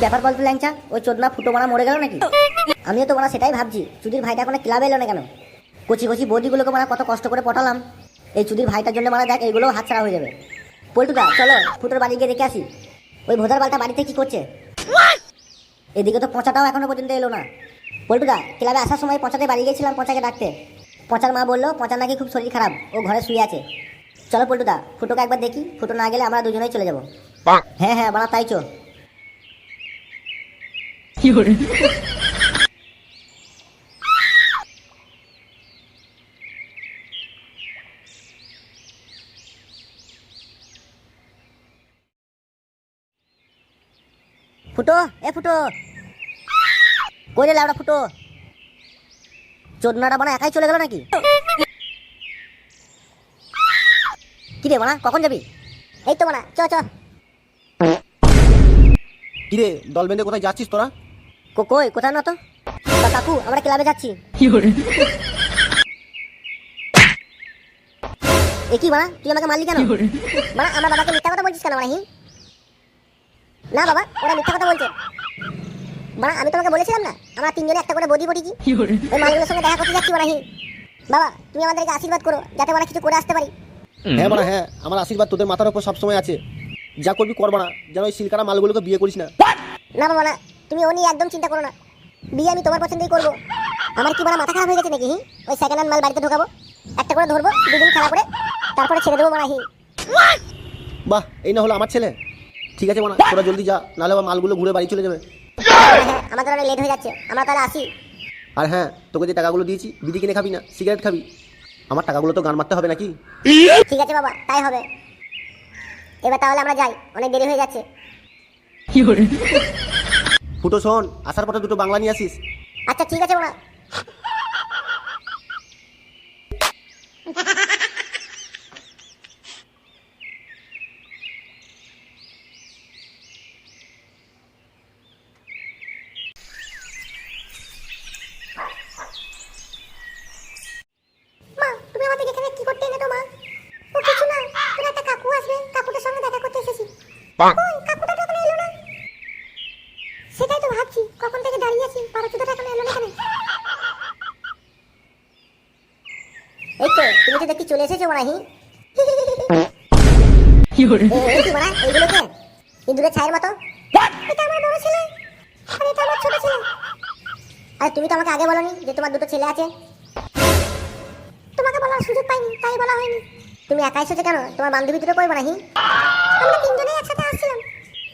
ব্যাপার বলতো ল্যাংচা, ওই চোদনা ফুটো মারা মরে গেল নাকি? আমিও তো মারা সেটাই ভাবছি, চুদির ভাইটা এখন ক্লাবে এলো না কেন? কচি কচি বৌদিগুলোকে মারা কত কষ্ট করে পটালাম, এই চুদির ভাইটার জন্য মারা দেখ এইগুলোও হাতছাড়া হয়ে যাবে। পল্টুদা চলো ফুটোর বাড়ি গিয়ে দেখে আসি, ওই ভোদার বালটা বাড়িতে কি করছে। এদিকে তো পচাটাও এখনো পর্যন্ত এলো না। পল্টুদা ক্লাবে আসার সময় পচাতে বাড়ি গিয়েছিলাম পচাকে ডাকতে, পচার মা বললো পচার নাকি খুব শরীর খারাপ, ও ঘরে শুয়ে আছে। চলো পল্টুদা ফুটোকে একবার দেখি, ফুটো না গেলে আমরা দুজনেই চলে যাবো। হ্যাঁ হ্যাঁ বানা তাই চো। ফুটো এ ফুটো, কই রে লাউড়া ফুটো, চোদনাটা বানা একাই চলে গেল নাকি? কি রে বানা কখন যাবি? এই তো বানা চ চ। কি রে দল বেঁধে কোথায় যাচ্ছিস তোরা? কই কোথায় না তো কাকু, আমরা ক্লাবে যাচ্ছি। এ কি বানা তুই আমাকে মারলি কেন? বানা আমার বাবাকে মিথ্যা কথা বলছিস কেন বানাহি? না বাবা ওরা মিথ্যা কথা বলছে। বানা আমি তোমাকে বলেছিলাম না আমরা তিনজনে একটা করে বডি পড়েছি, ওই মালগুলোর সঙ্গে দেখা করতে যাচ্ছি বানাহি। বাবা তুমি আমাদেরকে আশীর্বাদ করো যাতে আমরা কিছু করে আসতে পারি। হ্যাঁ বানা হ্যাঁ, আমার আশীর্বাদ তোদের মাথার উপর সবসময় আছে, যা করবি করবা না, যেন ওই সিলকারা মালগুলোকে বিয়ে করিস না। না বাবা না, তুমি ও নিয়ে একদম চিন্তা করো না, বিয়ে আমি তোমার পছন্দই করবো। আমার কি বানা মাথা খারাপ হয়ে গেছে নাকি? ওই সেকেন্ড হ্যান্ড মাল বাড়িতে ঢোকাবো, একটা করে ধরবো, দুদিন খেলা করে তারপরে ছেড়ে দেবো বানাহি। বাহ এই না হলো আমার ছেলে। ঠিক আছে বানা তোরা জলদি যা, নাহলে আবার মালগুলো ঘুরে বাড়ি চলে যাবে। হ্যাঁ আমাদের অনেক লেট হয়ে যাচ্ছে, আমরা তাহলে আসি। আর হ্যাঁ তোকে যে টাকাগুলো দিয়েছি বিড়ি কিনে খাবি না সিগারেট খাবি, আমার টাকাগুলো তো গান মারতে হবে নাকি? ঠিক আছে বাবা তাই হবে, এবার তাহলে আমরা যাই, অনেক দেরি হয়ে যাচ্ছে। ফুটো শোন, আসার পথে দুটো বাংলা নিয়ে আসিস। আচ্ছা ঠিক আছে বাবা। মা তুমি আমাদের এখানে কি করতে এলে তো মা? ও কিছু না, তোর একটা কাকু আসবে, কাকুটার সঙ্গে দেখা করতে এসেছি। ওই কাকুটা তো এখনো এলো না। সেটাই তো ভাবছি, কখন থেকে দাঁড়িয়ে আছি, পারচুদাটা এখনো এলো না কেন? এই তো তুমি তো দেখি চলে এসেছো বানাহি। কি বানা এইগুলো কে? ইঁদুরের ছায়ের মতো। এটা আমার বড় ছেলে আর এটা আমার ছোট ছেলে। আর তুমি তো আমাকে আগে বলনি যে তোমার দুটো ছেলে আছে? তোমাকে বলার সুযোগ পাইনি তাই বলা হয়নি। তুমি একা এসেছো কেন? তোমার বান্ধবী দুটো কই বানাহি? আমরা তিনজনেই একসাথে আসছিলাম,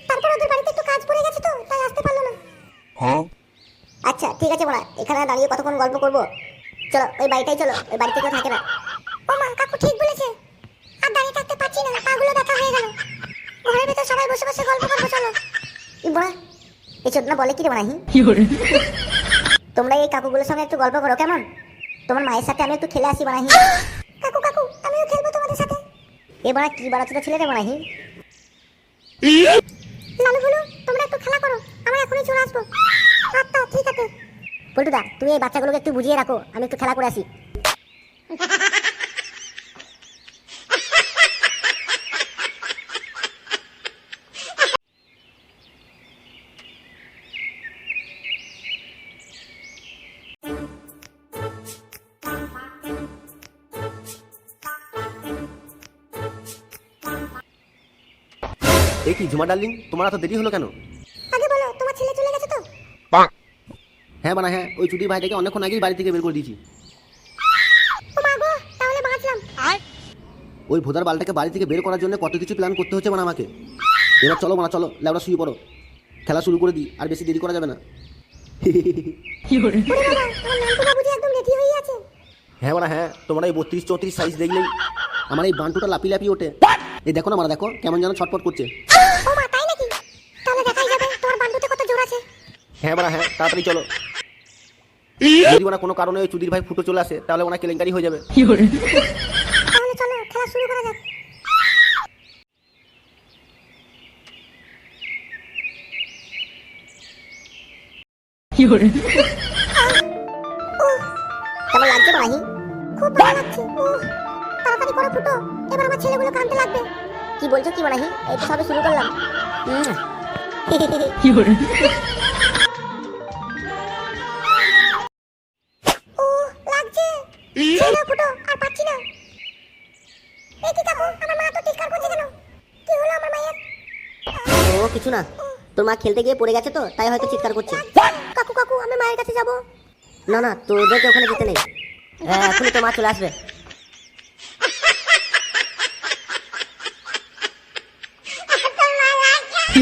তারপর ওদের বাড়িতে একটু কাজ পড়ে গেছে তো তাই আসতে পারলো না। আচ্ছা ঠিক আছে বানা, এখানে দাঁড়িয়ে কতক্ষণ গল্প করবো? চলো ওই বাড়িটাই চলো, ওই বাড়িতে কেউ থাকে না। ও মা কাকু ঠিক বলেছে, আর দাঁড়িয়ে থাকতে পারছি না, পাগুলো ব্যথা হয়ে গেল। ঘরের ভেতর সবাই বসে বসে গল্প করবো চলো। ইবরা এই চোদনা বলে কি রে বানাহি? তোমরা এই কাকুগুলোর সঙ্গে একটু গল্প করো কেমন? তোমার মায়ের সাথে আমি একটু খেলে আসি বানাহি। কাকু কাকু আমিও খেলবো তোমাদের সাথে। এবার কি বাড়াচ্ছো ছেলে রে বানাহি? লালু বলু তোমরা একটু খেলা করো, আমরা এখনই চলে আসবো। আচ্ছা ঠিক আছে। পল্টুদা তুমি এই বাচ্চাগুলোকে একটু বুঝিয়ে রাখো, আমি একটু খেলা করে আসি। এই কি ঝুমা ডার্লিং, তোমার এত দেরি হলো কেন? আগে বলো তোমার ছেলে চলে গেছে তো? হ্যাঁ বানা হ্যাঁ, ওই চুটির ভাইটাকে অনেকক্ষণ আগেই বাড়ি থেকে বের করে দিয়েছি। ও মা গো তাহলে বাঁচলাম। ওই ভোদার বালটাকে বাড়ি থেকে বের করার জন্য কত কিছু প্ল্যান করতে হচ্ছে মানে আমাকে। এবার চলো মানে চলো, লেবড়া শুয়ে পড়ো, খেলা শুরু করে দিই, আর বেশি দেরি করা যাবে না। হ্যাঁ মানে হ্যাঁ, তোমরা এই 32-34 সাইজ দেখলেই আমার এই বান্টুটা লাপি লাপি ওঠে। এই দেখো না মানে দেখো কেমন যেন ছটফট করছে। ও মা তাই নাকি? তাহলে দেখাই যাবে তোমার বান্টুতে কত জোর আছে। হ্যাঁ মানে হ্যাঁ তাড়াতাড়ি চলো, যদি মানে কোনো কারণে ওই চুদির ভাই ফুটো চলে আসে তাহলে ওনা কেলেঙ্কারি হয়ে যাবে। তাহলে চলো খেলা শুরু করা যাক। কেমন লাগছে বানাহি? খুব ভালো লাগছে। তাড়াতাড়ি করো ফুটো, এবার আমার ছেলেগুলো কাঁদতে লাগবে। কি বলছো কি বানাহি? এই তো সবে শুরু করলাম। ও লাগছে ছেড়ে ফুটো আর পাচ্ছি না। এই কি কাকু, আমার মা তো চিৎকার করছে কেন? কি হলো আমার মায়ের? ও কিছু না, তোর মা খেলতে গিয়ে পড়ে গেছে তো, তাই হয়তো চিৎকার করছে। কাকু কাকু, আমি মায়ের কাছে যাব। না না, তোদেরকে ওখানে যেতে নেই। হ্যাঁ, এখনই তোর মা চলে আসবে। কি